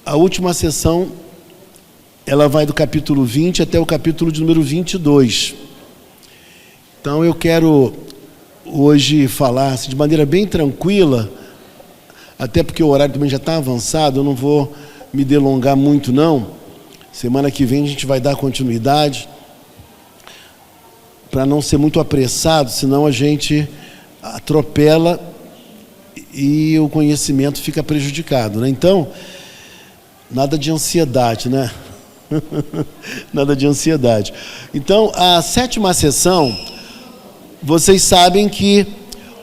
A última sessão, ela vai do capítulo 20 até o capítulo de número 22. Então, eu quero hoje falar assim, de maneira bem tranquila, até porque o horário também já está avançado, eu não vou me delongar muito, não. Semana que vem a gente vai dar continuidade, para não ser muito apressado, senão a gente atropela e o conhecimento fica prejudicado, né? Então, nada de ansiedade, né? Nada de ansiedade. Então, a sétima sessão, vocês sabem que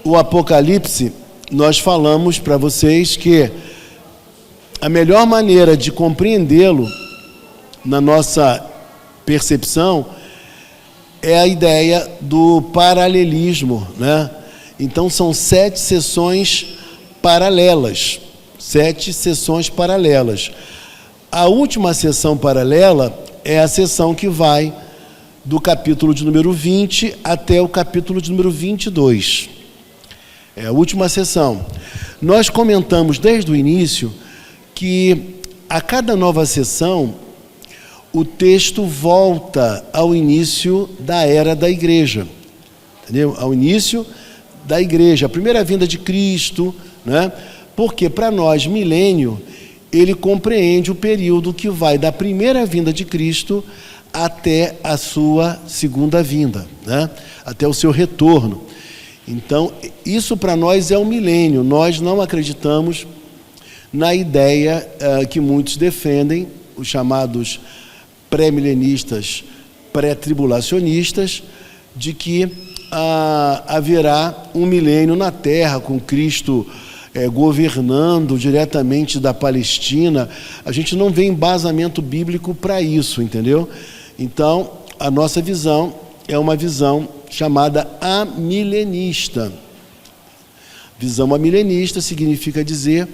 o Apocalipse, nós falamos para vocês que a melhor maneira de compreendê-lo, na nossa percepção, é a ideia do paralelismo, né? Então, são 7 sessões paralelas. 7 sessões paralelas. A última sessão paralela é a sessão que vai do capítulo de número 20 até o capítulo de número 22. É a última sessão. Nós comentamos desde o início que a cada nova sessão o texto volta ao início da era da igreja, entendeu? Ao início da igreja, a primeira vinda de Cristo, né? Porque para nós, milênio, ele compreende o período que vai da primeira vinda de Cristo até a sua segunda vinda, né? Até o seu retorno. Então, isso para nós é o milênio. Nós não acreditamos na ideia que muitos defendem, os chamados pré-milenistas, pré-tribulacionistas, de que haverá um milênio na Terra, com Cristo governando diretamente da Palestina. A gente não vê embasamento bíblico para isso, entendeu? Então, a nossa visão é uma visão chamada amilenista. Visão amilenista significa dizer,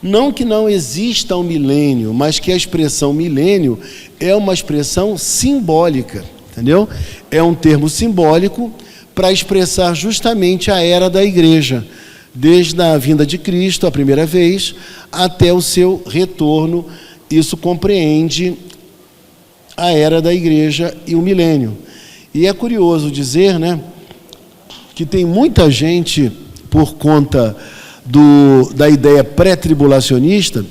não que não exista um milênio, mas que a expressão milênio é uma expressão simbólica, entendeu? É um termo simbólico para expressar justamente a era da igreja, desde a vinda de Cristo, a primeira vez, até o seu retorno. Isso compreende a era da igreja e o milênio. E é curioso dizer, né, que tem muita gente, por conta da ideia pré-tribulacionista,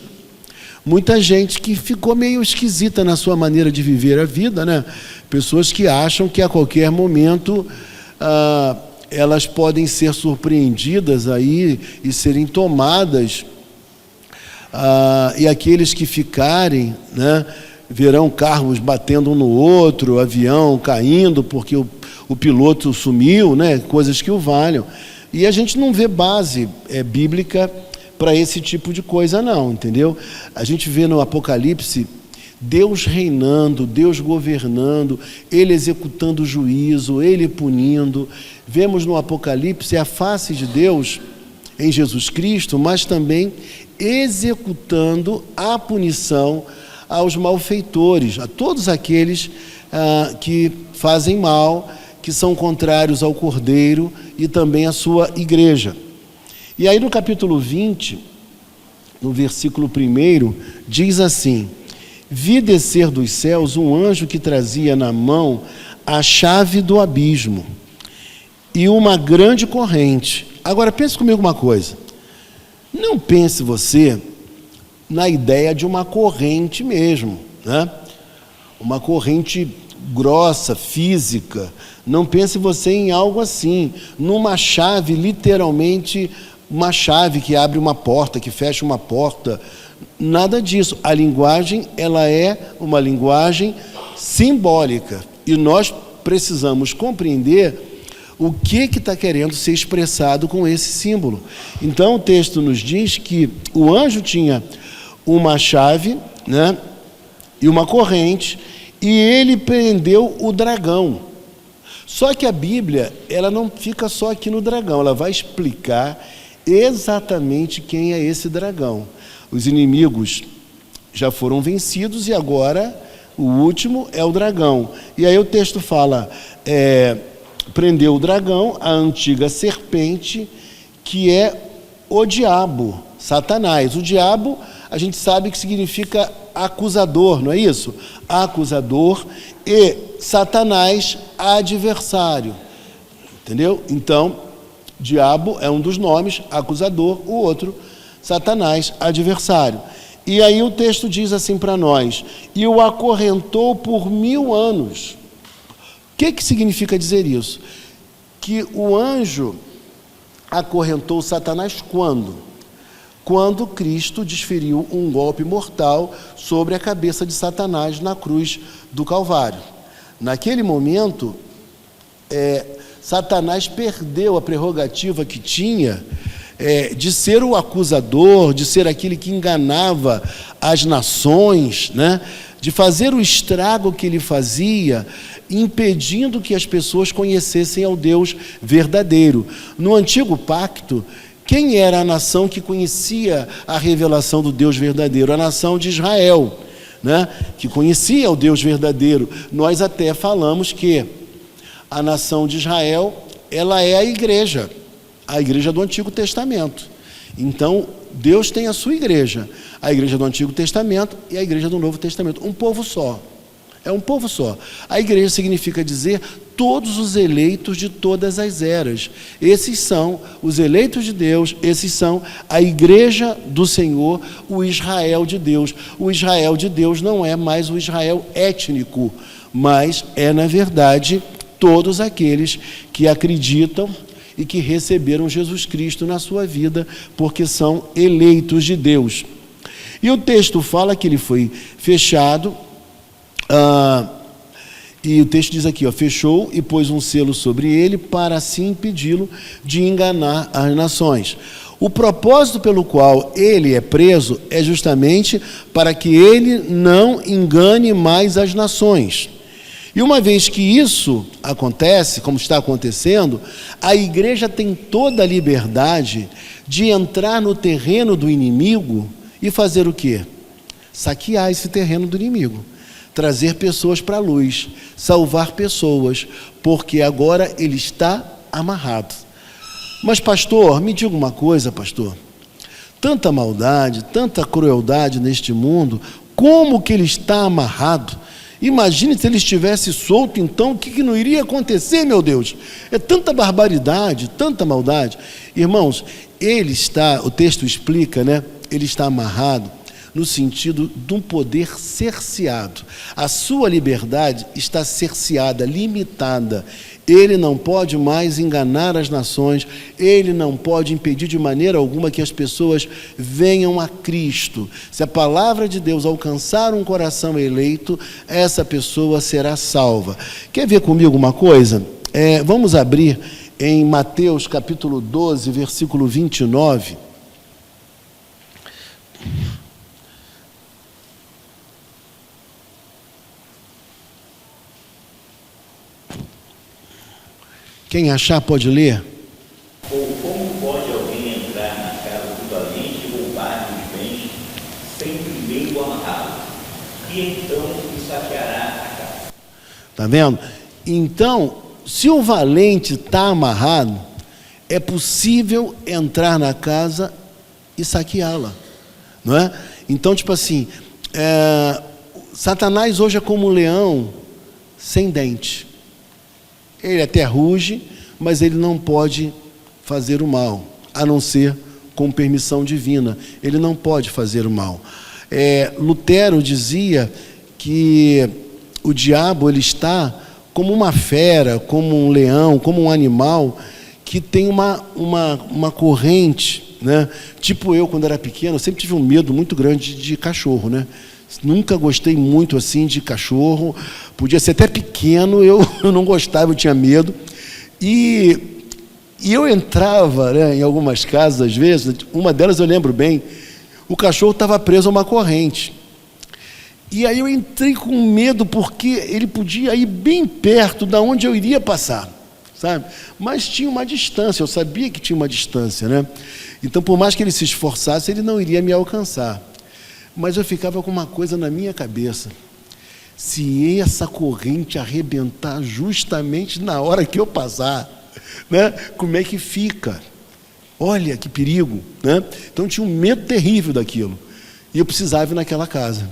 muita gente que ficou meio esquisita na sua maneira de viver a vida, né? Pessoas que acham que a qualquer momento elas podem ser surpreendidas aí e serem tomadas, e aqueles que ficarem, né, verão carros batendo um no outro, avião caindo porque o piloto sumiu, né? Coisas que o valham. E a gente não vê base bíblica para esse tipo de coisa, não, entendeu? A gente vê no Apocalipse Deus reinando, Deus governando, Ele executando o juízo, Ele punindo. Vemos no Apocalipse a face de Deus em Jesus Cristo, mas também executando a punição aos malfeitores, a todos aqueles que fazem mal, que são contrários ao Cordeiro e também à sua igreja. E aí no capítulo 20, no versículo 1, diz assim: vi descer dos céus um anjo que trazia na mão a chave do abismo e uma grande corrente. Agora pense comigo uma coisa, não pense você na ideia de uma corrente mesmo, né? Uma corrente grossa, física. Não pense você em algo assim, numa chave, literalmente uma chave que abre uma porta, que fecha uma porta. Nada disso. A linguagem, ela é uma linguagem simbólica, e nós precisamos compreender o que está querendo ser expressado com esse símbolo. Então o texto nos diz que o anjo tinha uma chave, né, e uma corrente, e ele prendeu o dragão. Só que a Bíblia, ela não fica só aqui no dragão, ela vai explicar exatamente quem é esse dragão. Os inimigos já foram vencidos e agora o último é o dragão. E aí o texto fala, prendeu o dragão, a antiga serpente, que é o diabo, Satanás. O diabo, a gente sabe que significa acusador, não é isso? Acusador, e Satanás, adversário. Entendeu? Então, diabo é um dos nomes, acusador, o outro, Satanás, adversário. E aí o texto diz assim para nós: e o acorrentou por 1000 anos. O que significa dizer isso? Que o anjo acorrentou Satanás quando? Quando Cristo desferiu um golpe mortal sobre a cabeça de Satanás na cruz do Calvário. Naquele momento, Satanás perdeu a prerrogativa que tinha de ser o acusador, de ser aquele que enganava as nações, né? De fazer o estrago que ele fazia, impedindo que as pessoas conhecessem ao Deus verdadeiro. No Antigo Pacto, quem era a nação que conhecia a revelação do Deus verdadeiro? A nação de Israel, né? Que conhecia o Deus verdadeiro. Nós até falamos que a nação de Israel, ela é a igreja do Antigo Testamento. Então, Deus tem a sua igreja, a igreja do Antigo Testamento e a igreja do Novo Testamento, um povo só, é um povo só. A igreja significa dizer todos os eleitos de todas as eras. Esses são os eleitos de Deus, esses são a igreja do Senhor, o Israel de Deus. O Israel de Deus não é mais o Israel étnico, mas é, na verdade, todos aqueles que acreditam e que receberam Jesus Cristo na sua vida, porque são eleitos de Deus. E o texto fala que ele foi fechado, e o texto diz aqui, fechou e pôs um selo sobre ele, para assim impedi-lo de enganar as nações. O propósito pelo qual ele é preso é justamente para que ele não engane mais as nações. E uma vez que isso acontece, como está acontecendo, a igreja tem toda a liberdade de entrar no terreno do inimigo e fazer o quê? Saquear esse terreno do inimigo, trazer pessoas para a luz, salvar pessoas, porque agora ele está amarrado. Mas pastor, me diga uma coisa, pastor, tanta maldade, tanta crueldade neste mundo, como que ele está amarrado? Imagine se ele estivesse solto, então o que não iria acontecer, meu Deus? É tanta barbaridade, tanta maldade. Irmãos, o texto explica, né? Ele está amarrado no sentido de um poder cerceado. A sua liberdade está cerceada, limitada. Ele não pode mais enganar as nações, ele não pode impedir de maneira alguma que as pessoas venham a Cristo. Se a palavra de Deus alcançar um coração eleito, essa pessoa será salva. Quer ver comigo uma coisa? Vamos abrir em Mateus capítulo 12, versículo 29. Quem achar pode ler. Ou como pode alguém entrar na casa do valente e roubar-lhe os bens sem primeiro amarrá-lo? E então lhe saqueará a casa. Está vendo? Então, se o valente está amarrado, é possível entrar na casa e saqueá-la, não é? Então, tipo assim, Satanás hoje é como um leão sem dente. Ele até ruge, mas ele não pode fazer o mal, a não ser com permissão divina. Ele não pode fazer o mal. Lutero dizia que o diabo ele está como uma fera, como um leão, como um animal que tem uma corrente, né? Tipo eu, quando era pequeno, eu sempre tive um medo muito grande de cachorro, né? Nunca gostei muito assim de cachorro, podia ser até pequeno, eu não gostava, eu tinha medo. E eu entrava, né, em algumas casas, às vezes, uma delas eu lembro bem, o cachorro estava preso a uma corrente. E aí eu entrei com medo, porque ele podia ir bem perto da onde eu iria passar, sabe? Mas tinha uma distância, eu sabia que tinha uma distância, né? Então, por mais que ele se esforçasse, ele não iria me alcançar. Mas eu ficava com uma coisa na minha cabeça: se essa corrente arrebentar justamente na hora que eu passar, né, como é que fica? Olha que perigo, né? Então tinha um medo terrível daquilo. E eu precisava ir naquela casa.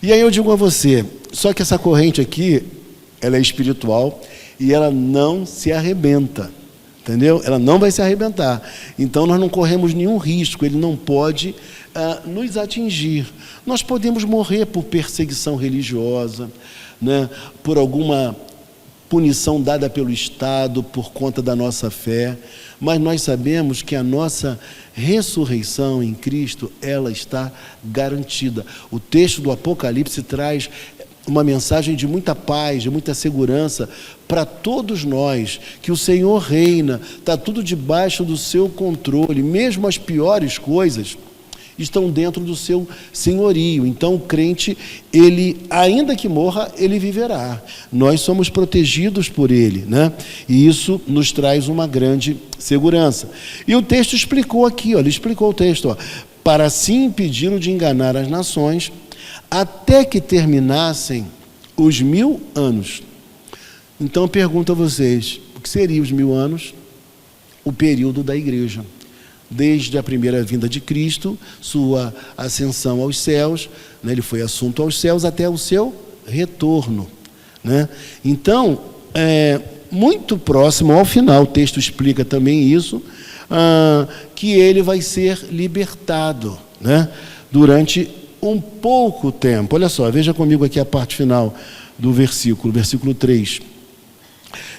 E aí eu digo a você, só que essa corrente aqui, ela é espiritual e ela não se arrebenta, entendeu? Ela não vai se arrebentar. Então nós não corremos nenhum risco, ele não pode nos atingir. Nós podemos morrer por perseguição religiosa, né? Por alguma punição dada pelo Estado por conta da nossa fé, mas nós sabemos que a nossa ressurreição em Cristo, ela está garantida. O texto do Apocalipse traz uma mensagem de muita paz, de muita segurança para todos nós, que o Senhor reina, está tudo debaixo do seu controle, mesmo as piores coisas estão dentro do seu senhorio. Então o crente, ele, ainda que morra, ele viverá. Nós somos protegidos por ele, né? E isso nos traz uma grande segurança. E o texto explicou aqui, ó, ele explicou o texto, ó, para assim impedi-lo de enganar as nações, até que terminassem os 1000 anos. Então eu pergunto a vocês, o que seriam os 1000 anos? O período da igreja. Desde a primeira vinda de Cristo, sua ascensão aos céus, né, ele foi assunto aos céus até o seu retorno, né? Então, muito próximo ao final, o texto explica também isso, que ele vai ser libertado, né, durante um pouco tempo. Olha só, veja comigo aqui a parte final do versículo 3.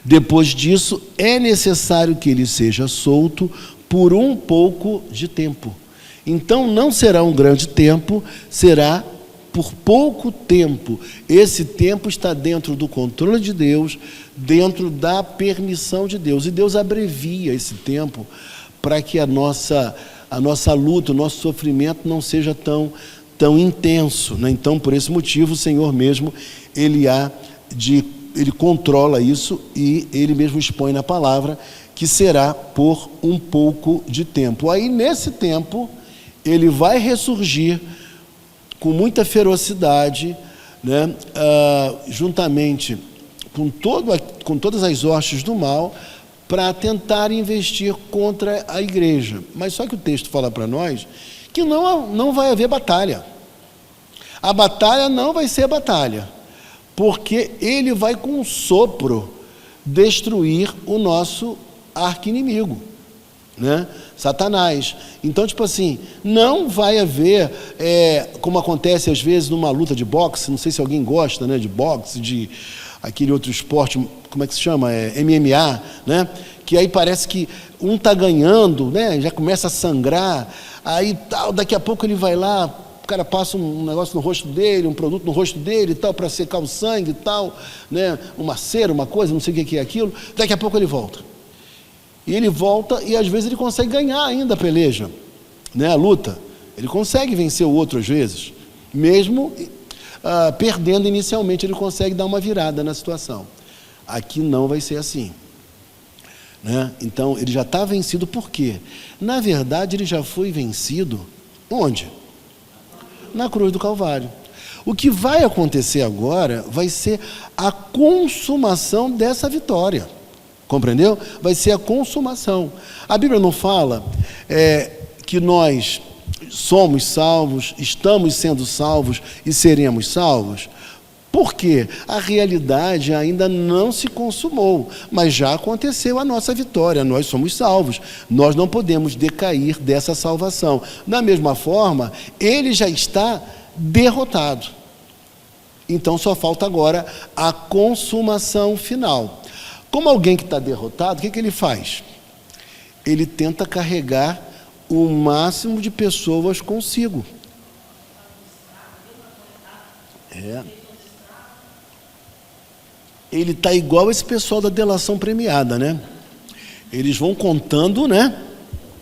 Depois disso, é necessário que ele seja solto por um pouco de tempo. Então não será um grande tempo, será por pouco tempo. Esse tempo está dentro do controle de Deus, dentro da permissão de Deus. E Deus abrevia esse tempo para que a nossa luta, o nosso sofrimento não seja tão intenso, né? Então, por esse motivo, o Senhor mesmo, ele controla isso e ele mesmo expõe na palavra que será por um pouco de tempo. Aí, nesse tempo, ele vai ressurgir com muita ferocidade, né? Juntamente com todas as hostes do mal, para tentar investir contra a igreja. Mas só que o texto fala para nós que não vai haver batalha. A batalha não vai ser batalha, porque ele vai com um sopro destruir o nosso arqui-inimigo, né? Satanás. Então, tipo assim, não vai haver, como acontece às vezes numa luta de boxe, não sei se alguém gosta, né, de boxe, de aquele outro esporte, como é que se chama? MMA, né? Que aí parece que um está ganhando, né? Já começa a sangrar, aí tal, daqui a pouco ele vai lá, o cara passa um negócio no rosto dele, um produto no rosto dele e tal, para secar o sangue e tal, né? Uma cera, uma coisa, não sei o que é aquilo, daqui a pouco ele volta. E ele volta e às vezes ele consegue ganhar ainda a peleja, né? A luta. Ele consegue vencer o outro às vezes, mesmo perdendo inicialmente, ele consegue dar uma virada na situação. Aqui não vai ser assim, né? Então ele já está vencido. Por quê? Na verdade ele já foi vencido onde? Na cruz do Calvário. O que vai acontecer agora vai ser a consumação dessa vitória. Compreendeu? Vai ser a consumação. A Bíblia não fala que nós somos salvos, estamos sendo salvos e seremos salvos? Porque a realidade ainda não se consumou, mas já aconteceu a nossa vitória, nós somos salvos. Nós não podemos decair dessa salvação. Da mesma forma, ele já está derrotado. Então só falta agora a consumação final. Como alguém que está derrotado, o que ele faz? Ele tenta carregar o máximo de pessoas consigo. Ele está igual esse pessoal da delação premiada, né? Eles vão contando, né?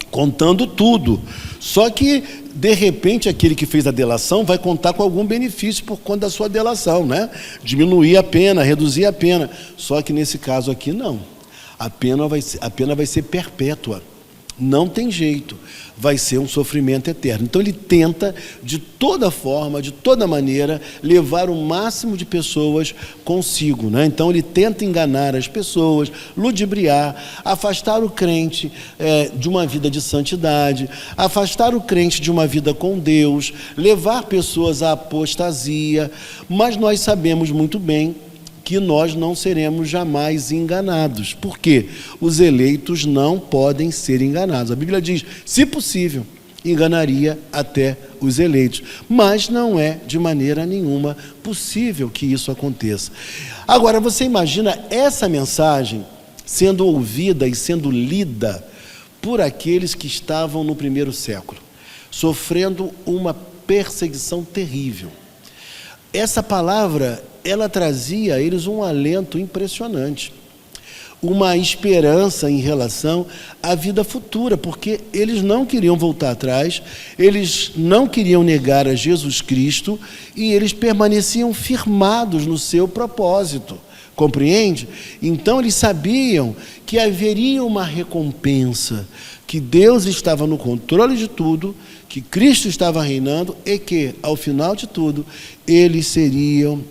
Contando tudo. Só que, de repente, aquele que fez a delação vai contar com algum benefício por conta da sua delação, né? Diminuir a pena, reduzir a pena. Só que nesse caso aqui, não. A pena vai ser perpétua. Não tem jeito, vai ser um sofrimento eterno. Então ele tenta, de toda forma, de toda maneira, levar o máximo de pessoas consigo, né? Então ele tenta enganar as pessoas, ludibriar, afastar o crente de uma vida de santidade, afastar o crente de uma vida com Deus, levar pessoas à apostasia, mas nós sabemos muito bem que nós não seremos jamais enganados, porque os eleitos não podem ser enganados. A Bíblia diz, se possível, enganaria até os eleitos, mas não é de maneira nenhuma possível que isso aconteça. Agora, você imagina essa mensagem sendo ouvida e sendo lida por aqueles que estavam no primeiro século, sofrendo uma perseguição terrível. Essa palavra, ela trazia a eles um alento impressionante, uma esperança em relação à vida futura, porque eles não queriam voltar atrás, eles não queriam negar a Jesus Cristo e eles permaneciam firmados no seu propósito, compreende? Então eles sabiam que haveria uma recompensa, que Deus estava no controle de tudo, que Cristo estava reinando e que, ao final de tudo, eles seriam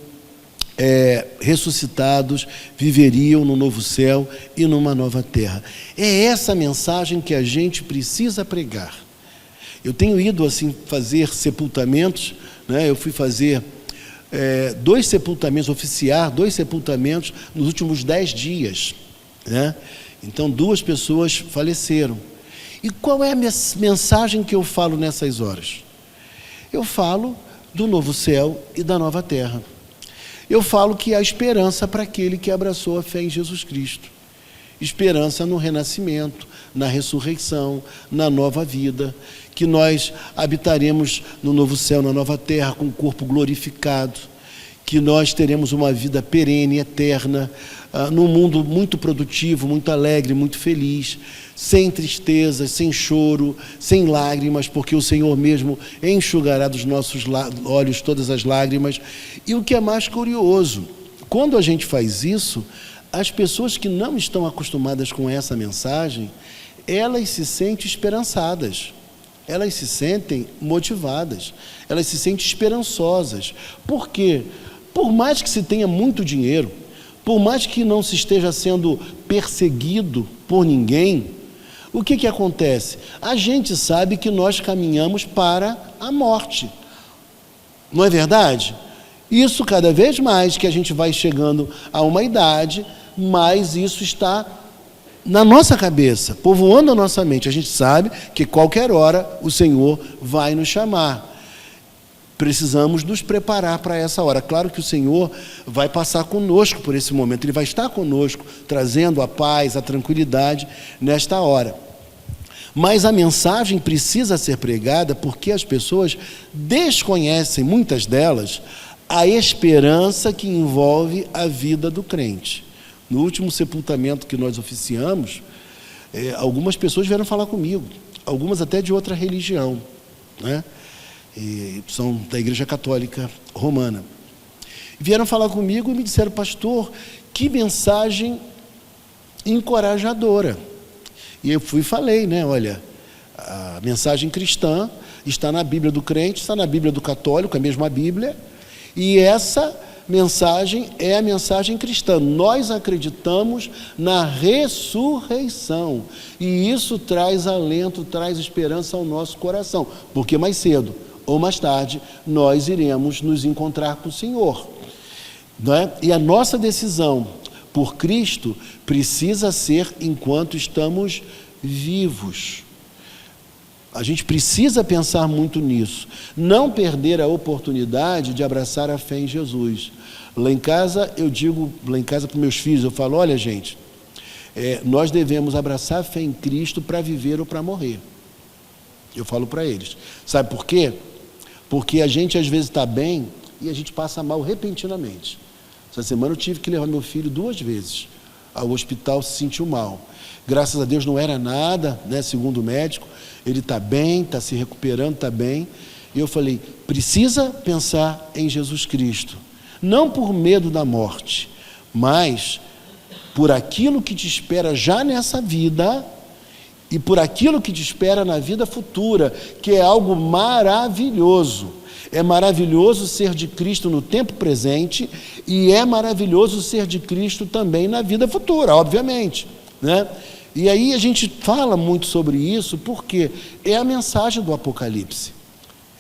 ressuscitados, viveriam no novo céu e numa nova terra. É essa mensagem que a gente precisa pregar. Eu tenho ido assim fazer sepultamentos, né? Eu fui fazer 2 sepultamentos, oficiar 2 sepultamentos nos últimos 10 dias, né? Então 2 pessoas faleceram. E qual é a mensagem que eu falo nessas horas? Eu falo do novo céu e da nova terra. Eu falo que há esperança para aquele que abraçou a fé em Jesus Cristo. Esperança no renascimento, na ressurreição, na nova vida, que nós habitaremos no novo céu, na nova terra, com o corpo glorificado, que nós teremos uma vida perene, eterna, num mundo muito produtivo, muito alegre, muito feliz, sem tristezas, sem choro, sem lágrimas, porque o Senhor mesmo enxugará dos nossos olhos todas as lágrimas. E o que é mais curioso, quando a gente faz isso, as pessoas que não estão acostumadas com essa mensagem, elas se sentem esperançadas, elas se sentem motivadas, elas se sentem esperançosas. Por quê? Por mais que se tenha muito dinheiro, por mais que não se esteja sendo perseguido por ninguém, o que acontece? A gente sabe que nós caminhamos para a morte. Não é verdade? Isso cada vez mais que a gente vai chegando a uma idade, mais isso está na nossa cabeça, povoando a nossa mente. A gente sabe que qualquer hora o Senhor vai nos chamar. Precisamos nos preparar para essa hora. Claro que o Senhor vai passar conosco por esse momento, Ele vai estar conosco, trazendo a paz, a tranquilidade nesta hora. Mas a mensagem precisa ser pregada porque as pessoas desconhecem, muitas delas, a esperança que envolve a vida do crente. No último sepultamento que nós oficiamos, algumas pessoas vieram falar comigo, algumas até de outra religião, né? E são da Igreja Católica Romana. Vieram falar comigo e me disseram: pastor, que mensagem encorajadora. E eu fui e falei, né? Olha, a mensagem cristã está na Bíblia do crente, está na Bíblia do católico, a mesma Bíblia, e essa mensagem é a mensagem cristã. Nós acreditamos na ressurreição, e isso traz alento, traz esperança ao nosso coração, porque mais cedo ou mais tarde nós iremos nos encontrar com o Senhor, não é? E a nossa decisão por Cristo precisa ser enquanto estamos vivos. A gente precisa pensar muito nisso, não perder a oportunidade de abraçar a fé em Jesus. Lá em casa, eu digo, lá em casa para meus filhos, eu falo: olha gente, nós devemos abraçar a fé em Cristo para viver ou para morrer. Eu falo para eles. Sabe por quê? Porque a gente às vezes está bem e a gente passa mal repentinamente. Essa semana eu tive que levar meu filho 2 vezes ao hospital, se sentiu mal. Graças a Deus não era nada, né? Segundo o médico, ele está bem, está se recuperando, está bem. E eu falei: precisa pensar em Jesus Cristo. Não por medo da morte, mas por aquilo que te espera já nessa vida e por aquilo que te espera na vida futura, que é algo maravilhoso. É maravilhoso ser de Cristo no tempo presente e é maravilhoso ser de Cristo também na vida futura, obviamente, né? E aí a gente fala muito sobre isso porque é a mensagem do Apocalipse,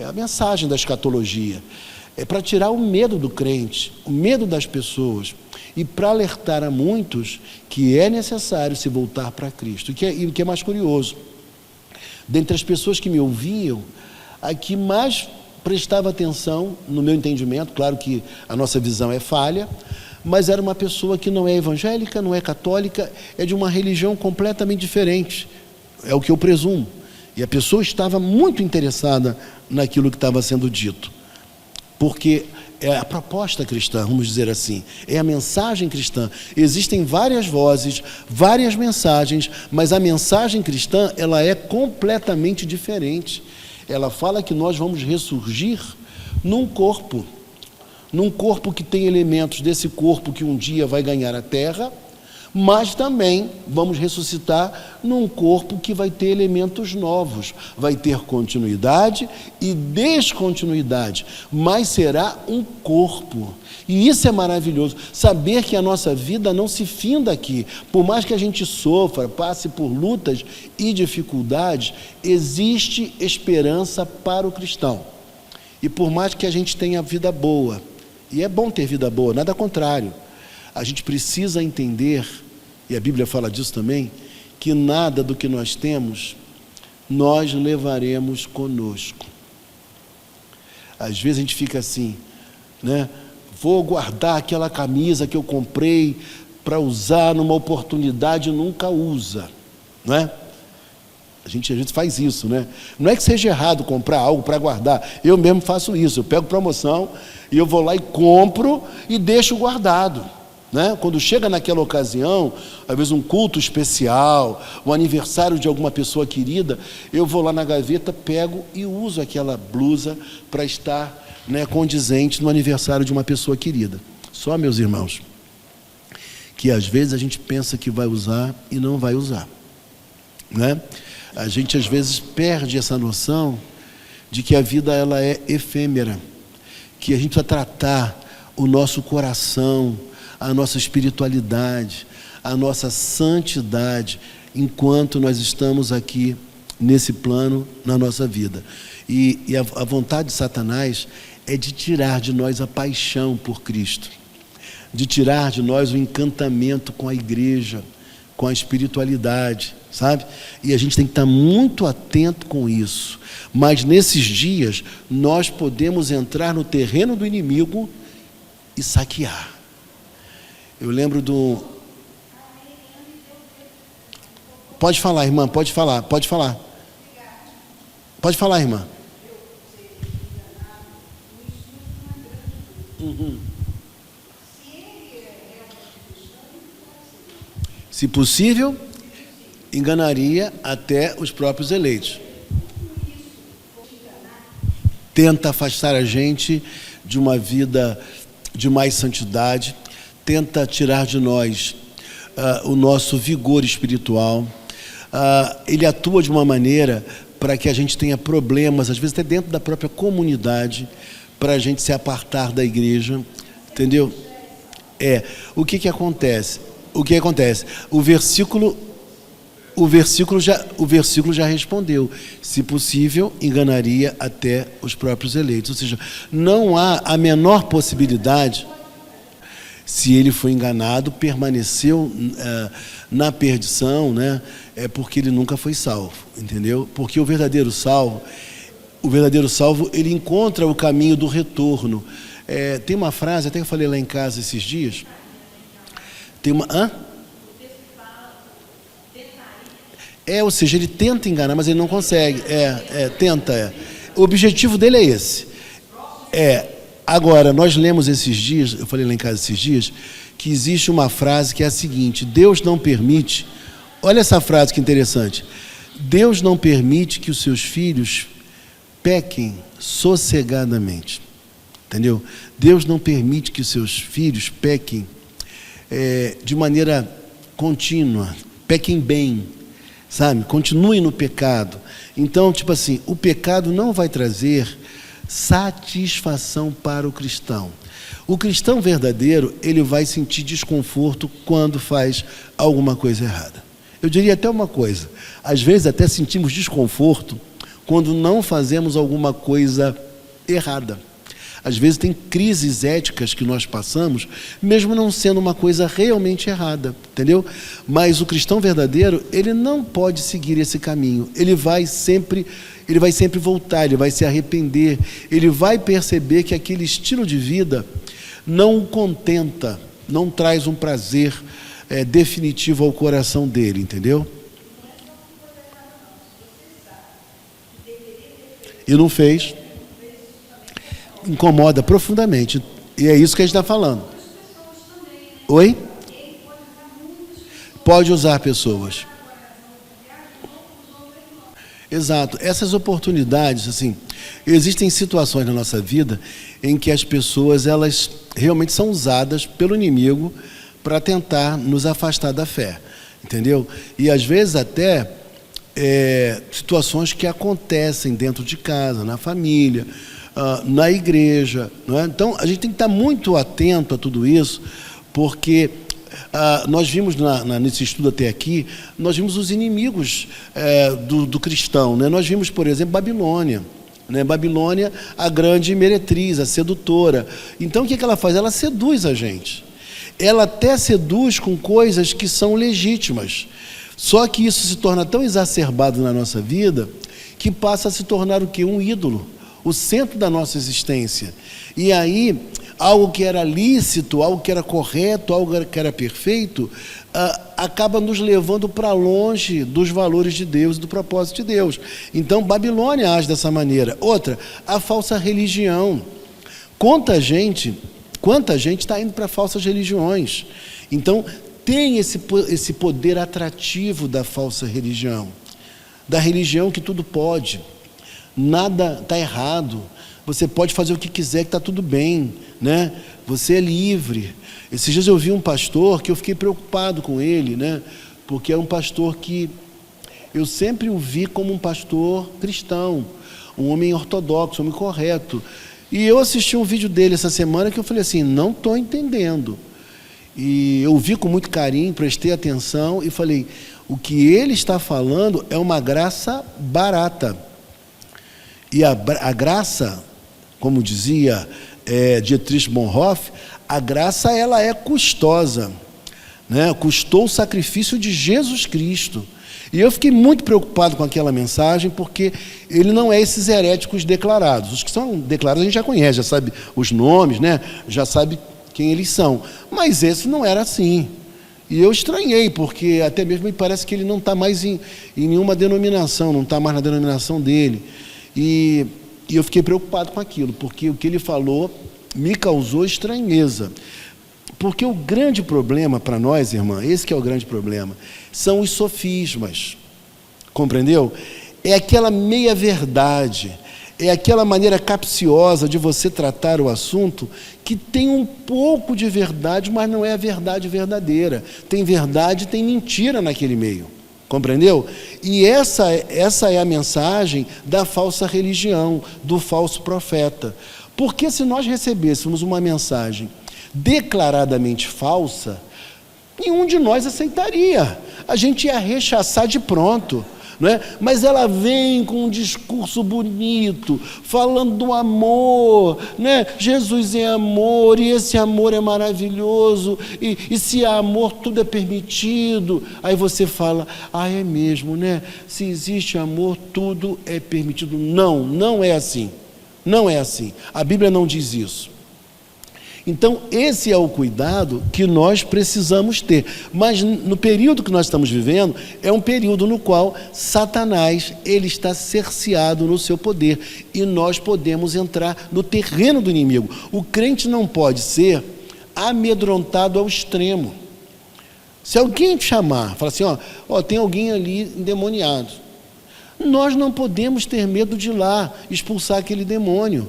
é a mensagem da escatologia, é para tirar o medo do crente, o medo das pessoas e para alertar a muitos que é necessário se voltar para Cristo. E o que é mais curioso, dentre as pessoas que me ouviam, a que mais prestava atenção, no meu entendimento, claro que a nossa visão é falha, mas era uma pessoa que não é evangélica, não é católica, é de uma religião completamente diferente, é o que eu presumo. E a pessoa estava muito interessada naquilo que estava sendo dito, porque é a proposta cristã, vamos dizer assim, é a mensagem cristã. Existem várias vozes, várias mensagens, mas a mensagem cristã, ela é completamente diferente. Ela fala que nós vamos ressurgir num corpo que tem elementos desse corpo que um dia vai ganhar a terra, mas também vamos ressuscitar num corpo que vai ter elementos novos, vai ter continuidade e descontinuidade, mas será um corpo. E isso é maravilhoso, saber que a nossa vida não se finda aqui, por mais que a gente sofra, passe por lutas e dificuldades, existe esperança para o cristão. E por mais que a gente tenha vida boa, e é bom ter vida boa, nada contrário, a gente precisa entender, e a Bíblia fala disso também, que nada do que nós temos, nós levaremos conosco. Às vezes a gente fica assim, né? Vou guardar aquela camisa que eu comprei para usar numa oportunidade e nunca usa, não é? A gente às vezes faz isso, né? Não é que seja errado comprar algo para guardar, eu mesmo faço isso, eu pego promoção e eu vou lá e compro e deixo guardado, né? Quando chega naquela ocasião, às vezes um culto especial, o aniversário de alguma pessoa querida, eu vou lá na gaveta, pego e uso aquela blusa para estar, né, condizente no aniversário de uma pessoa querida. Só, meus irmãos, que às vezes a gente pensa que vai usar e não vai usar, né? A gente às vezes perde essa noção de que a vida ela é efêmera, que a gente precisa tratar o nosso coração, a nossa espiritualidade, a nossa santidade, enquanto nós estamos aqui nesse plano na nossa vida. E a vontade de Satanás é de tirar de nós a paixão por Cristo, de tirar de nós o encantamento com a igreja, com a espiritualidade, sabe? E a gente tem que estar muito atento com isso. Mas nesses dias, nós podemos entrar no terreno do inimigo e saquear. Eu lembro do... Pode falar, irmã, pode falar. Pode falar, irmã. Uhum. Se possível, enganaria até os próprios eleitos. Tenta afastar a gente de uma vida de mais santidade, tenta tirar de nós o nosso vigor espiritual. Ele atua de uma maneira para que a gente tenha problemas, às vezes até dentro da própria comunidade, para a gente se apartar da igreja, entendeu? O que acontece? O versículo já respondeu. Se possível, enganaria até os próprios eleitos. Ou seja, não há a menor possibilidade, se ele foi enganado, permaneceu na perdição, né? É porque ele nunca foi salvo, entendeu? Porque o verdadeiro salvo, ele encontra o caminho do retorno. Tem uma frase, até que eu falei lá em casa esses dias, tem uma... ou seja, ele tenta enganar, mas ele não consegue. Tenta. O objetivo dele é esse. Agora, nós lemos esses dias, eu falei lá em casa esses dias, que existe uma frase que é a seguinte: Deus não permite, olha essa frase que interessante, Deus não permite que os seus filhos pequem sossegadamente, entendeu? Deus não permite que os seus filhos pequem de maneira contínua, pequem bem, sabe? Continue no pecado. Então, tipo assim, o pecado não vai trazer satisfação para o cristão. O cristão verdadeiro, ele vai sentir desconforto quando faz alguma coisa errada. Eu diria até uma coisa, às vezes até sentimos desconforto quando não fazemos alguma coisa errada. Às vezes tem crises éticas que nós passamos, mesmo não sendo uma coisa realmente errada, entendeu? Mas o cristão verdadeiro, ele não pode seguir esse caminho. Ele vai sempre voltar, ele vai se arrepender, ele vai perceber que aquele estilo de vida não o contenta, não traz um prazer definitivo ao coração dele, entendeu? E não fez. Incomoda profundamente. E é isso que a gente está falando. Oi? Pode usar pessoas. Exato. Essas oportunidades, assim, existem situações na nossa vida em que as pessoas, elas realmente são usadas pelo inimigo para tentar nos afastar da fé. Entendeu? E às vezes até situações que acontecem dentro de casa, na família, na igreja, não é? Então a gente tem que estar muito atento a tudo isso, porque nós vimos nesse estudo até aqui, nós vimos os inimigos do cristão, né? Nós vimos, por exemplo, Babilônia, né? Babilônia, a grande meretriz, a sedutora. Então o que ela faz? Ela seduz a gente. Ela até seduz com coisas que são legítimas, só que isso se torna tão exacerbado na nossa vida que passa a se tornar o quê? Um ídolo, o centro da nossa existência. E aí, algo que era lícito, algo que era correto, algo que era perfeito, acaba nos levando para longe dos valores de Deus e do propósito de Deus. Então, Babilônia age dessa maneira. Outra, a falsa religião. Quanta gente está indo para falsas religiões. Então, tem esse poder atrativo da falsa religião, da religião que tudo pode. Nada está errado, você pode fazer o que quiser, que está tudo bem, né? Você é livre. Esses dias eu vi um pastor que eu fiquei preocupado com ele, né? Porque é um pastor que eu sempre o vi como um pastor cristão, um homem ortodoxo, um homem correto. E eu assisti um vídeo dele essa semana que eu falei assim, não estou entendendo. E eu vi com muito carinho, prestei atenção e falei, o que ele está falando é uma graça barata. E a graça, como dizia Dietrich Bonhoeffer, a graça ela é custosa, né? Custou o sacrifício de Jesus Cristo. E eu fiquei muito preocupado com aquela mensagem, porque ele não é esses heréticos declarados. Os que são declarados a gente já conhece, já sabe os nomes, né? Já sabe quem eles são. Mas esse não era assim. E eu estranhei, porque até mesmo me parece que ele não está mais em nenhuma denominação, não está mais na denominação dele. E eu fiquei preocupado com aquilo, porque o que ele falou me causou estranheza. Porque o grande problema para nós, irmã, esse que é o grande problema, são os sofismas. Compreendeu? É aquela meia-verdade, é aquela maneira capciosa de você tratar o assunto que tem um pouco de verdade, mas não é a verdade verdadeira. Tem verdade e tem mentira naquele meio. Compreendeu? E essa é a mensagem da falsa religião, do falso profeta. Porque se nós recebêssemos uma mensagem declaradamente falsa, nenhum de nós aceitaria. A gente ia rechaçar de pronto. Não é? Mas ela vem com um discurso bonito, falando do amor, né? Jesus é amor, e esse amor é maravilhoso, e se há amor, tudo é permitido. Aí você fala, é mesmo, né? Se existe amor, tudo é permitido. Não é assim. Não é assim. A Bíblia não diz isso. Então, esse é o cuidado que nós precisamos ter. Mas no período que nós estamos vivendo, é um período no qual Satanás, ele está cerceado no seu poder. E nós podemos entrar no terreno do inimigo. O crente não pode ser amedrontado ao extremo. Se alguém te chamar, falar assim, tem alguém ali endemoniado. Nós não podemos ter medo de ir lá expulsar aquele demônio.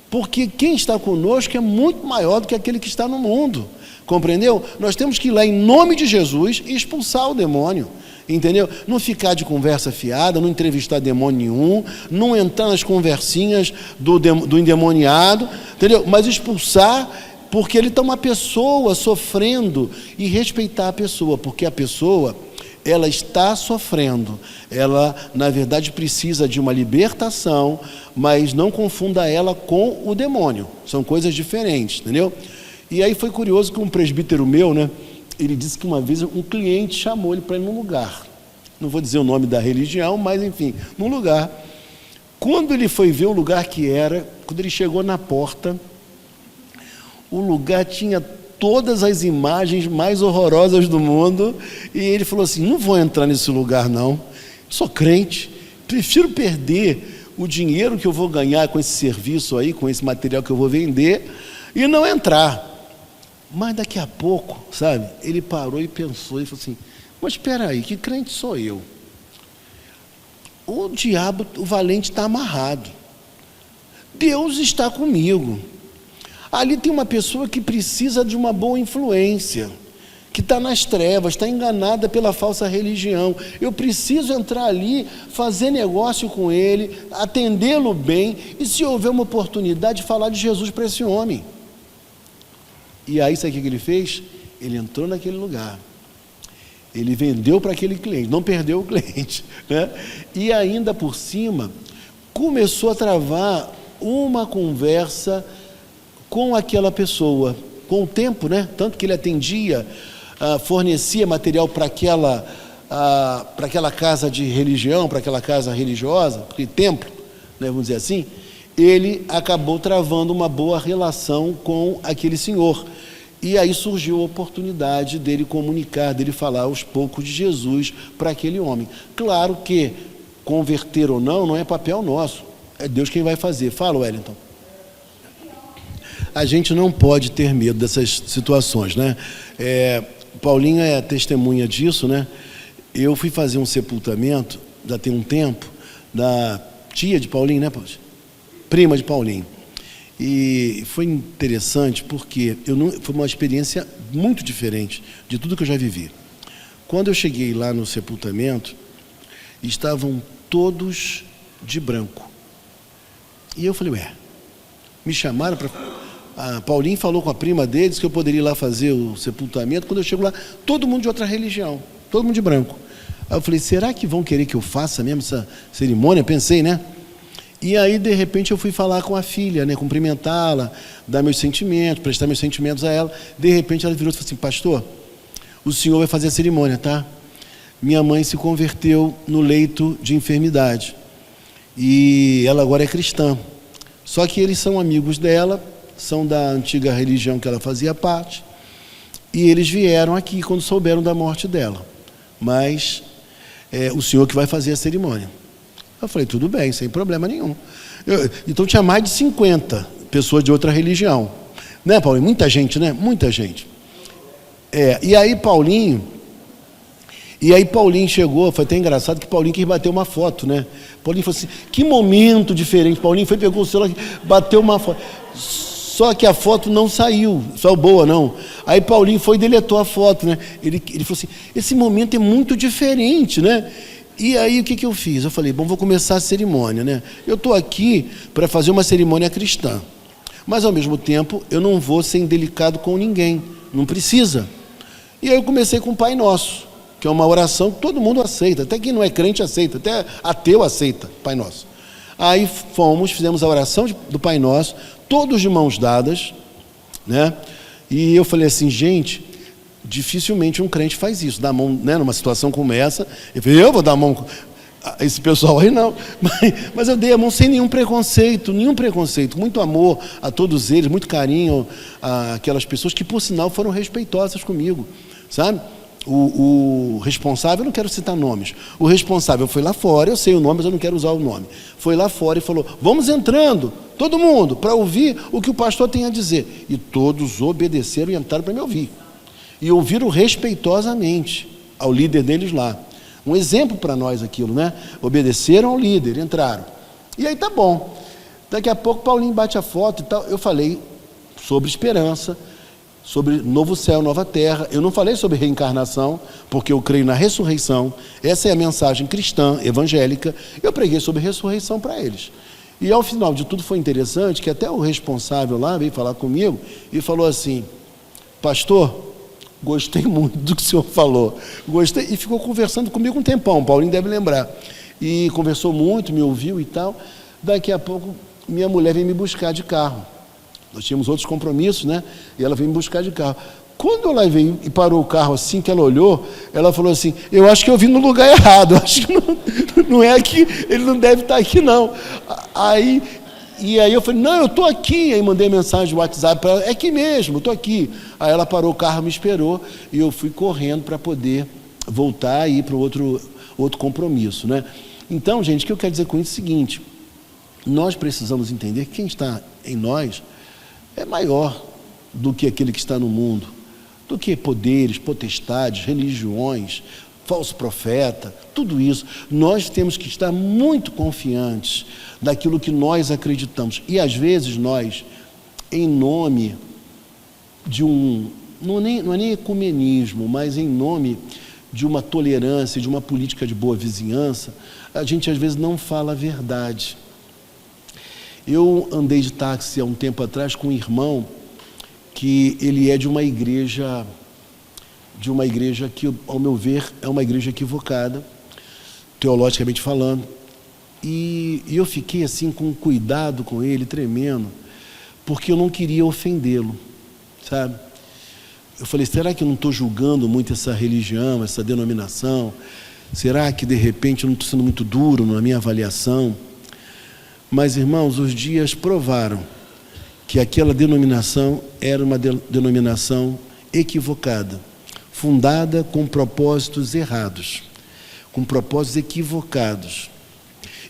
Porque quem está conosco é muito maior do que aquele que está no mundo. Compreendeu? Nós temos que ir lá em nome de Jesus e expulsar o demônio. entendeu? Não ficar de conversa fiada, não entrevistar demônio nenhum, não entrar nas conversinhas do endemoniado, entendeu? Mas expulsar, porque ele está uma pessoa sofrendo, e respeitar a pessoa, porque a pessoa, ela está sofrendo, ela na verdade precisa de uma libertação, mas não confunda ela com o demônio, são coisas diferentes, entendeu? E aí foi curioso que um presbítero meu, né, ele disse que uma vez um cliente chamou ele para ir num lugar, não vou dizer o nome da religião, mas enfim, num lugar. Quando ele foi ver o lugar que era, quando ele chegou na porta, o lugar tinha todas as imagens mais horrorosas do mundo, e ele falou assim: não vou entrar nesse lugar não, sou crente, prefiro perder o dinheiro que eu vou ganhar com esse serviço aí, com esse material que eu vou vender, e não entrar. Mas daqui a pouco, sabe, ele parou e pensou, e falou assim: mas espera aí, que crente sou eu? O diabo, o valente está amarrado, Deus está comigo. Ali tem uma pessoa que precisa de uma boa influência, que está nas trevas, está enganada pela falsa religião. Eu preciso entrar ali, fazer negócio com ele, atendê-lo bem, e se houver uma oportunidade, falar de Jesus para esse homem. E aí, sabe o que ele fez? Ele entrou naquele lugar, ele vendeu para aquele cliente, não perdeu o cliente, né? E ainda por cima, começou a travar uma conversa com aquela pessoa, com o tempo, né? Tanto que ele atendia, fornecia material para aquela casa de religião, para aquela casa religiosa, aquele templo, né, vamos dizer assim. Ele acabou travando uma boa relação com aquele senhor, e aí surgiu a oportunidade dele comunicar, dele falar aos poucos de Jesus para aquele homem. Claro que converter ou não é papel nosso, é Deus quem vai fazer. Fala, Wellington. A gente não pode ter medo dessas situações, né? Paulinho é testemunha disso, né? Eu fui fazer um sepultamento, já tem um tempo, da tia de Paulinho, né, Paulinho? Prima de Paulinho. E foi interessante porque foi uma experiência muito diferente de tudo que eu já vivi. Quando eu cheguei lá no sepultamento, estavam todos de branco. E eu falei, me chamaram para... Paulinho falou com a prima dele, disse que eu poderia ir lá fazer o sepultamento. Quando eu chego lá, todo mundo de outra religião, todo mundo de branco. Aí eu falei, será que vão querer que eu faça mesmo essa cerimônia? Pensei, né? E aí, de repente, eu fui falar com a filha, né? Cumprimentá-la, dar meus sentimentos, prestar meus sentimentos a ela. De repente, ela virou e falou assim: pastor, o senhor vai fazer a cerimônia, tá? Minha mãe se converteu no leito de enfermidade. E ela agora é cristã. Só que eles são amigos dela, são da antiga religião que ela fazia parte, e eles vieram aqui quando souberam da morte dela, mas o senhor que vai fazer a cerimônia. Eu falei, tudo bem, sem problema nenhum. Então tinha mais de 50 pessoas de outra religião, né, Paulinho? Muita gente, né? Muita gente. E aí Paulinho chegou, foi até engraçado que Paulinho quis bater uma foto, né? Paulinho falou assim, que momento diferente. Paulinho foi, pegou o celular, bateu uma foto. Só que a foto não saiu, só boa não. Aí Paulinho foi e deletou a foto, né? Ele falou assim, esse momento é muito diferente, né? E aí o que eu fiz? Eu falei, bom, vou começar a cerimônia, né? Eu estou aqui para fazer uma cerimônia cristã, mas ao mesmo tempo eu não vou ser indelicado com ninguém, não precisa. E aí eu comecei com o Pai Nosso, que é uma oração que todo mundo aceita, até quem não é crente aceita, até ateu aceita, Pai Nosso. Aí fizemos a oração do Pai Nosso, todos de mãos dadas, né? E eu falei assim, gente, dificilmente um crente faz isso, dá a mão, né, numa situação como essa. Eu falei, eu vou dar a mão a esse pessoal aí, não. Mas eu dei a mão sem nenhum preconceito, muito amor a todos eles, muito carinho àquelas pessoas que, por sinal, foram respeitosas comigo, sabe? O responsável, eu não quero citar nomes, o responsável foi lá fora, eu sei o nome, mas eu não quero usar o nome, foi lá fora e falou, vamos entrando, todo mundo, para ouvir o que o pastor tem a dizer. E todos obedeceram e entraram para me ouvir. E ouviram respeitosamente ao líder deles lá. Um exemplo para nós aquilo, né? Obedeceram ao líder, entraram. E aí tá bom. Daqui a pouco Paulinho bate a foto e tal. Eu falei sobre esperança. sobre novo céu, nova terra. Eu não falei sobre reencarnação, porque eu creio na ressurreição. Essa é a mensagem cristã, evangélica. Eu preguei sobre ressurreição para eles. E ao final de tudo foi interessante que até o responsável lá veio falar comigo e falou assim: pastor, gostei muito do que o senhor falou. Gostei, e ficou conversando comigo um tempão, o Paulinho deve lembrar. E conversou muito, me ouviu e tal. Daqui a pouco, minha mulher veio me buscar de carro. Nós tínhamos outros compromissos, né? E ela veio me buscar de carro. Quando ela veio e parou o carro assim, que ela olhou, ela falou assim: eu acho que eu vim no lugar errado, acho que não é aqui, ele não deve estar aqui não. Aí eu falei: não, eu estou aqui. Aí mandei mensagem no WhatsApp para ela: é aqui mesmo, eu estou aqui. Aí ela parou o carro, me esperou, e eu fui correndo para poder voltar e ir para outro compromisso, né? Então, gente, o que eu quero dizer com isso é o seguinte: nós precisamos entender que quem está em nós é maior do que aquele que está no mundo, do que poderes, potestades, religiões, falso profeta, tudo isso. Nós temos que estar muito confiantes daquilo que nós acreditamos. E às vezes nós, em nome de não é nem ecumenismo, mas em nome de uma tolerância, de uma política de boa vizinhança, a gente às vezes não fala a verdade. Eu andei de táxi há um tempo atrás com um irmão que ele é de uma igreja que, ao meu ver, é uma igreja equivocada, teologicamente falando, e eu fiquei assim com cuidado com ele, tremendo, porque eu não queria ofendê-lo, sabe? Eu falei: será que eu não estou julgando muito essa religião, essa denominação? Será que de repente eu não estou sendo muito duro na minha avaliação? Mas, irmãos, os dias provaram que aquela denominação era uma denominação equivocada, fundada com propósitos errados, com propósitos equivocados.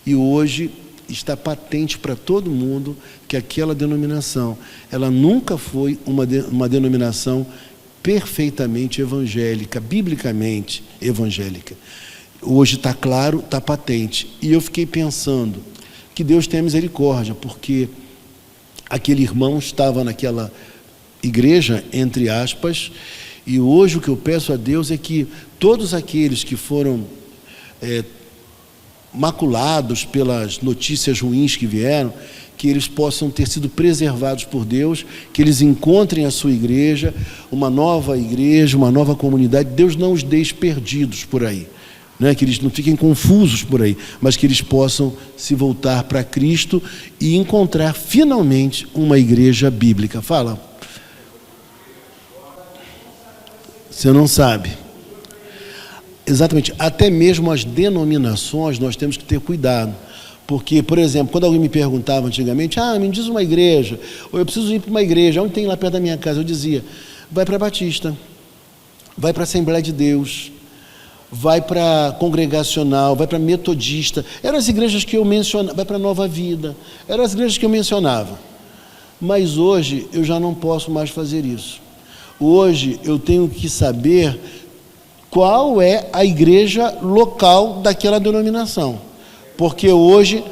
E hoje está patente para todo mundo que aquela denominação, ela nunca foi uma denominação perfeitamente evangélica, biblicamente evangélica. Hoje está claro, está patente. E eu fiquei pensando que Deus tenha misericórdia, porque aquele irmão estava naquela igreja, entre aspas, e hoje o que eu peço a Deus é que todos aqueles que foram maculados pelas notícias ruins que vieram, que eles possam ter sido preservados por Deus, que eles encontrem a sua igreja, uma nova comunidade. Deus não os deixe perdidos por aí, né? Que eles não fiquem confusos por aí, mas que eles possam se voltar para Cristo e encontrar finalmente uma igreja bíblica. Fala. Você não sabe. Exatamente. Até mesmo as denominações nós temos que ter cuidado. Porque, por exemplo, quando alguém me perguntava antigamente: me diz uma igreja, ou eu preciso ir para uma igreja, onde tem lá perto da minha casa? Eu dizia: vai para a Batista, vai para a Assembleia de Deus, vai para a Congregacional, vai para a Metodista. Eram as igrejas que eu mencionava, vai para a Nova Vida, eram as igrejas que eu mencionava. Mas hoje eu já não posso mais fazer isso. Hoje eu tenho que saber qual é a igreja local daquela denominação, porque hoje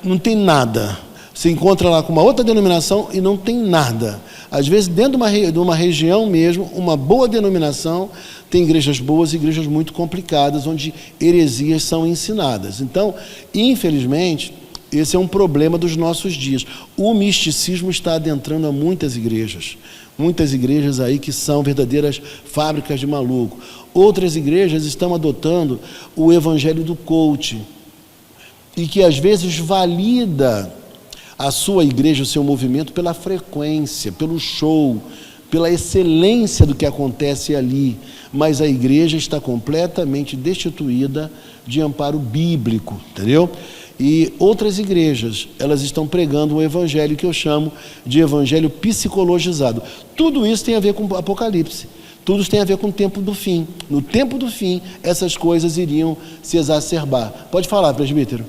não tem nada. Você encontra lá com uma outra denominação e não tem nada. Às vezes, dentro de uma região mesmo, uma boa denominação, tem igrejas boas e igrejas muito complicadas, onde heresias são ensinadas. Então, infelizmente, esse é um problema dos nossos dias. O misticismo está adentrando a muitas igrejas aí que são verdadeiras fábricas de maluco. Outras igrejas estão adotando o evangelho do coach, e que às vezes valida a sua igreja, o seu movimento, pela frequência, pelo show, pela excelência do que acontece ali, mas a igreja está completamente destituída de amparo bíblico, entendeu? E outras igrejas, elas estão pregando um evangelho que eu chamo de evangelho psicologizado. Tudo isso tem a ver com Apocalipse, tudo isso tem a ver com o tempo do fim. No tempo do fim, essas coisas iriam se exacerbar. Pode falar, presbítero?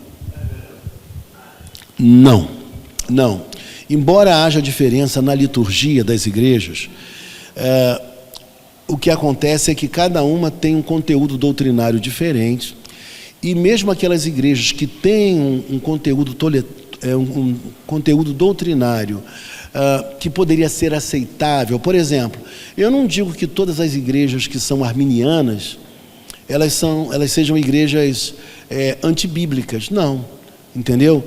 Não. Embora haja diferença na liturgia das igrejas, o que acontece é que cada uma tem um conteúdo doutrinário diferente, e mesmo aquelas igrejas que têm um conteúdo doutrinário que poderia ser aceitável. Por exemplo, eu não digo que todas as igrejas que são arminianas, elas sejam igrejas antibíblicas. Não, entendeu?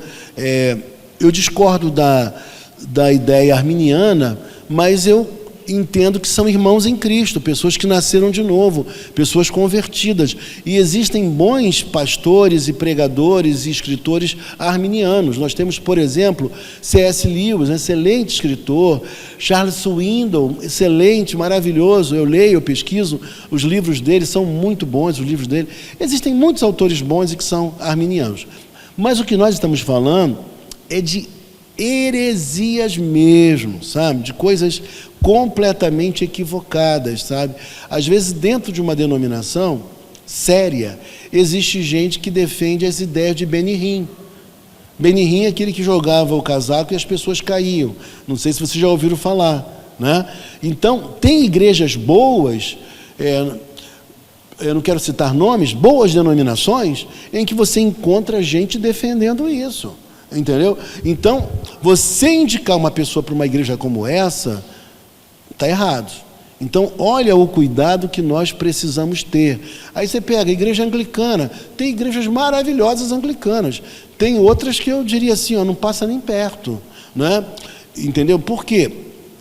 Eu discordo da ideia arminiana, mas eu entendo que são irmãos em Cristo, pessoas que nasceram de novo, pessoas convertidas. E existem bons pastores e pregadores e escritores arminianos. Nós temos, por exemplo, C.S. Lewis, excelente escritor, Charles Swindoll, excelente, maravilhoso. Eu leio, eu pesquiso, os livros dele são muito bons, os livros dele. Existem muitos autores bons e que são arminianos. Mas o que nós estamos falando é de heresias mesmo, sabe? De coisas completamente equivocadas, sabe? Às vezes, dentro de uma denominação séria, existe gente que defende as ideias de Benihim. Benihim é aquele que jogava o casaco e as pessoas caíam. Não sei se vocês já ouviram falar, né? Então, tem igrejas boas, eu não quero citar nomes, boas denominações, em que você encontra gente defendendo isso. Entendeu? Então, você indicar uma pessoa para uma igreja como essa, está errado. Então, olha o cuidado que nós precisamos ter. Aí você pega a igreja anglicana, tem igrejas maravilhosas anglicanas, tem outras que eu diria assim, não passa nem perto, né? Entendeu? Por quê?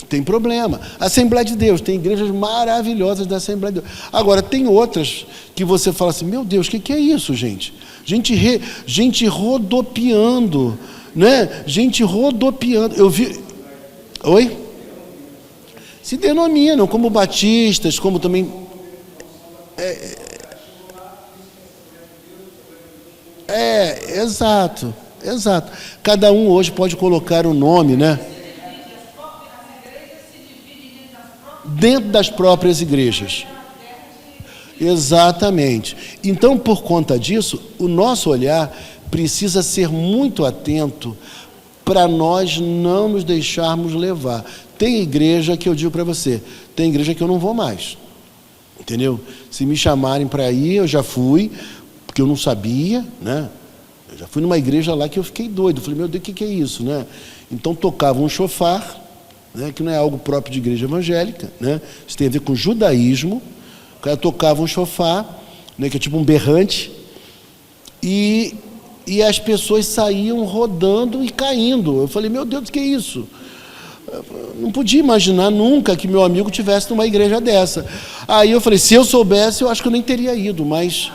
Tem problema. Assembleia de Deus, tem igrejas maravilhosas da Assembleia de Deus. Agora, tem outras que você fala assim, meu Deus, o que é isso, gente? Gente rodopiando, né? Gente rodopiando. Eu vi... Oi? Se denominam como batistas, como também... Exato. Cada um hoje pode colocar o nome, né? Dentro das próprias igrejas. Exatamente. Então, por conta disso, o nosso olhar precisa ser muito atento para nós não nos deixarmos levar. Tem igreja que eu digo para você, tem igreja que eu não vou mais. Entendeu? Se me chamarem para ir, eu já fui, porque eu não sabia, né? Eu já fui numa igreja lá que eu fiquei doido. Falei, meu Deus, o que é isso, né? Então, tocava um chofar, né, que não é algo próprio de igreja evangélica, né? Isso tem a ver com judaísmo. O cara tocava um chofar, né, que é tipo um berrante, e as pessoas saíam rodando e caindo. Eu falei, meu Deus, o que é isso? Eu não podia imaginar nunca que meu amigo tivesse numa igreja dessa. Aí eu falei, se eu soubesse, eu acho que eu nem teria ido, mas...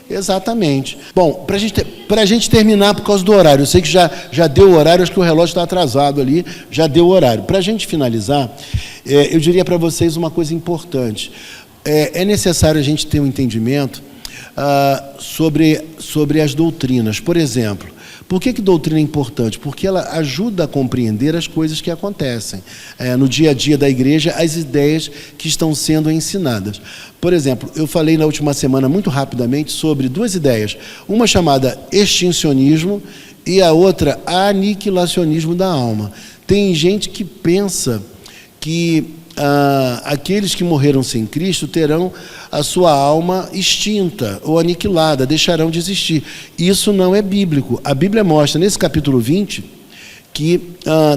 Exatamente. Bom, para a gente terminar por causa do horário, eu sei que já deu o horário, acho que o relógio está atrasado ali, já deu o horário. Para a gente finalizar, eu diria para vocês uma coisa importante. É necessário a gente ter um entendimento sobre as doutrinas. Por exemplo, por que doutrina é importante? Porque ela ajuda a compreender as coisas que acontecem no dia a dia da igreja, as ideias que estão sendo ensinadas. Por exemplo, eu falei na última semana muito rapidamente sobre duas ideias, uma chamada extincionismo e a outra aniquilacionismo da alma. Tem gente que pensa que aqueles que morreram sem Cristo terão a sua alma extinta ou aniquilada, deixarão de existir. Isso não é bíblico. A Bíblia mostra, nesse capítulo 20, que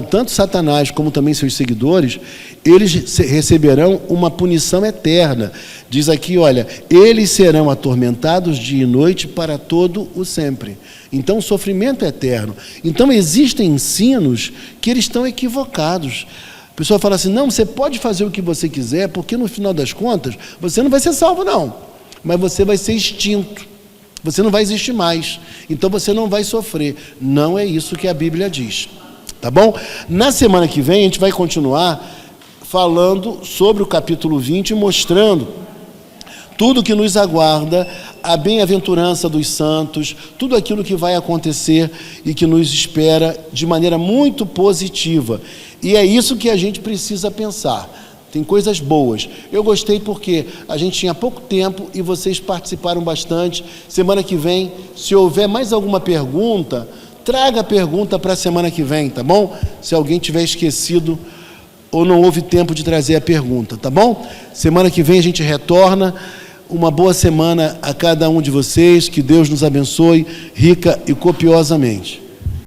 tanto Satanás como também seus seguidores, eles receberão uma punição eterna. Diz aqui, olha, eles serão atormentados dia e noite para todo o sempre. Então, sofrimento é eterno. Então, existem ensinos que eles estão equivocados. A pessoa fala assim, não, você pode fazer o que você quiser, porque no final das contas, você não vai ser salvo, não. Mas você vai ser extinto. Você não vai existir mais. Então, você não vai sofrer. Não é isso que a Bíblia diz. Tá bom? Na semana que vem, a gente vai continuar falando sobre o capítulo 20, mostrando tudo que nos aguarda, a bem-aventurança dos santos, tudo aquilo que vai acontecer e que nos espera de maneira muito positiva. E é isso que a gente precisa pensar. Tem coisas boas. Eu gostei porque a gente tinha pouco tempo e vocês participaram bastante. Semana que vem, se houver mais alguma pergunta, traga a pergunta para a semana que vem, tá bom? Se alguém tiver esquecido ou não houve tempo de trazer a pergunta, tá bom? Semana que vem a gente retorna. Uma boa semana a cada um de vocês. Que Deus nos abençoe rica e copiosamente.